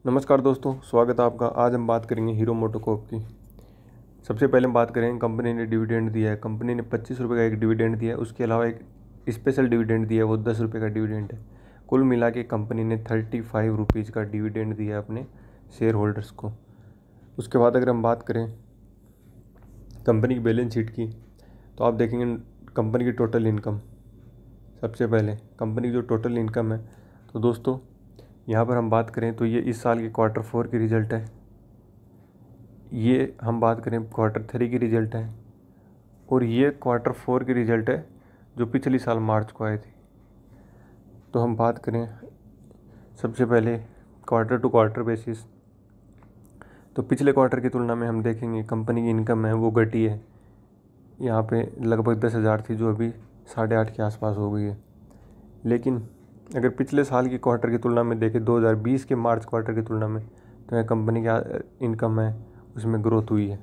नमस्कार दोस्तों, स्वागत है आपका। आज हम बात करेंगे हीरो मोटोकॉर्प की। सबसे पहले हम बात करें, कंपनी ने डिविडेंड दिया है। कंपनी ने 25 रुपये का एक डिविडेंड दिया है। उसके अलावा एक स्पेशल डिविडेंड दिया है, वो 10 रुपये का डिविडेंड है। कुल मिला के कंपनी ने 35 रुपीज़ का डिविडेंड दिया है अपने शेयर होल्डर्स को। उसके बाद अगर हम बात करें कंपनी की बैलेंस शीट की, तो आप देखेंगे कंपनी की टोटल इनकम। सबसे पहले कंपनी की जो टोटल इनकम है, तो दोस्तों यहाँ पर हम बात करें तो ये इस साल के Q4 की रिज़ल्ट है। ये हम बात करें Q3 की रिज़ल्ट है, और ये Q4 की रिज़ल्ट है जो पिछली साल मार्च को आए थे। तो हम बात करें सबसे पहले क्वार्टर टू क्वार्टर बेसिस, तो पिछले क्वार्टर की तुलना में हम देखेंगे कंपनी की इनकम है वो घटी है। यहाँ पे लगभग 10,000 थी, जो अभी 8,500 के आसपास हो गई है। लेकिन अगर पिछले साल की क्वार्टर की तुलना में देखें, 2020 के मार्च क्वार्टर की तुलना में, तो यह कंपनी की इनकम है उसमें ग्रोथ हुई है।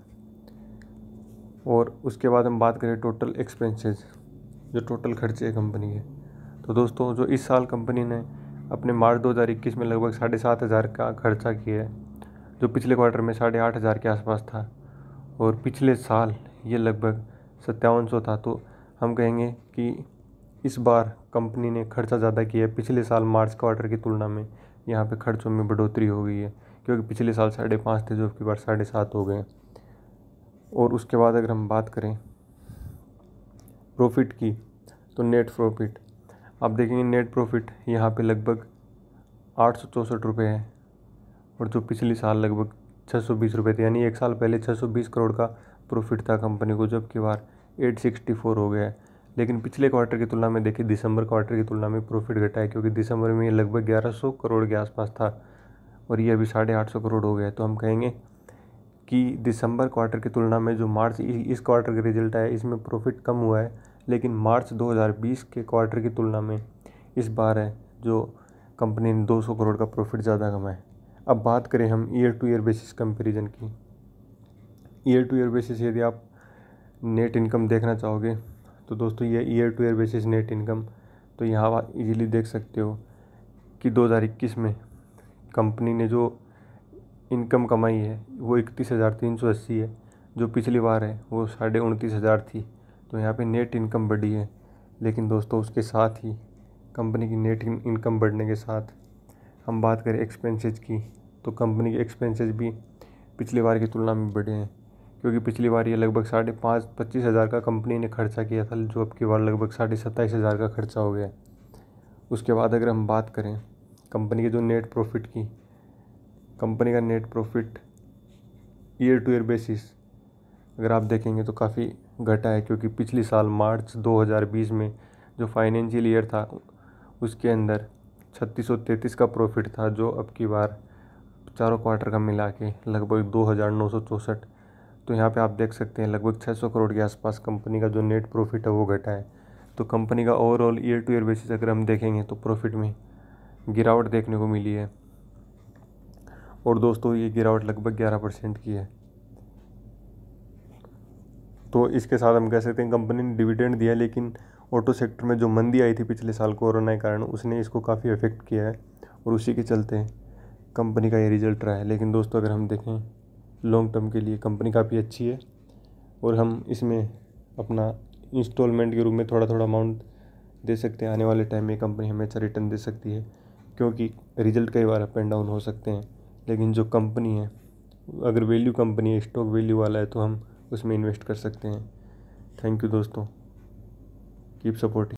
और उसके बाद हम बात करें टोटल एक्सपेंसेस, जो टोटल खर्चे हैं कंपनी के, तो दोस्तों जो इस साल कंपनी ने अपने मार्च 2021 में लगभग 7,500 का खर्चा किया है, जो पिछले क्वार्टर में 8,500 के आसपास था, और पिछले साल ये लगभग 5700 था। तो हम कहेंगे कि इस बार कंपनी ने खर्चा ज़्यादा किया है पिछले साल मार्च क्वार्टर की तुलना में। यहाँ पे खर्चों में बढ़ोतरी हो गई है, क्योंकि पिछले साल 5.5 थे, जो अब की बार 7.5 हो गए। और उसके बाद अगर हम बात करें प्रॉफिट की, तो नेट प्रॉफिट आप देखेंगे, नेट प्रॉफिट यहाँ पे लगभग 864 रुपये है, और जो पिछले साल लगभग 620 रुपये थे। यानी एक साल पहले 620 करोड़ का प्रॉफिट था कंपनी को, जब की बार 864 हो गया है। लेकिन पिछले क्वार्टर की तुलना में देखिए, दिसंबर क्वार्टर की तुलना में प्रॉफिट घटा है, क्योंकि दिसंबर में ये लगभग 1100 करोड़ के आसपास था, और ये अभी 850 करोड़ हो गया है। तो हम कहेंगे कि दिसंबर क्वार्टर की तुलना में जो मार्च इस क्वार्टर का रिजल्ट आया, इसमें प्रॉफिट कम हुआ है। लेकिन मार्च 2020 के क्वार्टर की तुलना में इस बार है जो कंपनी ने 200 करोड़ का प्रॉफिट ज़्यादा कमाया है। अब बात करें हम year two year basis comparison की। ईयर टू ईयर बेसिस यदि आप नेट इनकम देखना चाहोगे, तो दोस्तों ये year two year basis net income, तो यहाँ आप इजीली देख सकते हो कि 2021 में कंपनी ने जो इनकम कमाई है वो 31,380 है, जो पिछली बार है वो 29,500 थी। तो यहाँ पे नेट इनकम बढ़ी है। लेकिन दोस्तों उसके साथ ही कंपनी की नेट इनकम बढ़ने के साथ हम बात करें एक्सपेंसेस की, तो कंपनी के एक्सपेंसेस भी पिछली बार की तुलना में बढ़े हैं, क्योंकि पिछली बार ये लगभग 25,000 का कंपनी ने खर्चा किया था, जो अब की बार लगभग 27,500 का खर्चा हो गया है। उसके बाद अगर हम बात करें कंपनी के जो नेट प्रॉफिट की, कंपनी का net profit year two year basis अगर आप देखेंगे तो काफ़ी घटा है, क्योंकि पिछली साल मार्च 2020 में जो फाइनेंशियल ईयर था उसके अंदर 3633 का प्रॉफिट था, जो अब की बार चारों क्वार्टर का मिला के लगभग 2,964। तो यहाँ पे आप देख सकते हैं लगभग 600 करोड़ के आसपास कंपनी का जो नेट प्रॉफिट है वो घटा है। तो कंपनी का overall year two year basis अगर हम देखेंगे तो प्रॉफिट में गिरावट देखने को मिली है, और दोस्तों ये गिरावट लगभग 11% की है। तो इसके साथ हम कह सकते हैं कंपनी ने डिविडेंड दिया, लेकिन ऑटो सेक्टर में जो मंदी आई थी पिछले साल कोरोना के कारण, उसने इसको काफ़ी अफेक्ट किया है, और उसी के चलते कंपनी का ये रिजल्ट रहा है। लेकिन दोस्तों अगर हम देखें लॉन्ग टर्म के लिए कंपनी काफ़ी अच्छी है, और हम इसमें अपना इंस्टॉलमेंट के रूप में थोड़ा थोड़ा अमाउंट दे सकते हैं। आने वाले टाइम में कंपनी हमें अच्छा रिटर्न दे सकती है, क्योंकि रिजल्ट कई बार अप एंड डाउन हो सकते हैं। लेकिन जो कंपनी है, अगर वैल्यू कंपनी है, स्टॉक वैल्यू वाला है, तो हम उसमें इन्वेस्ट कर सकते हैं। थैंक यू दोस्तों, कीप सपोर्टिंग।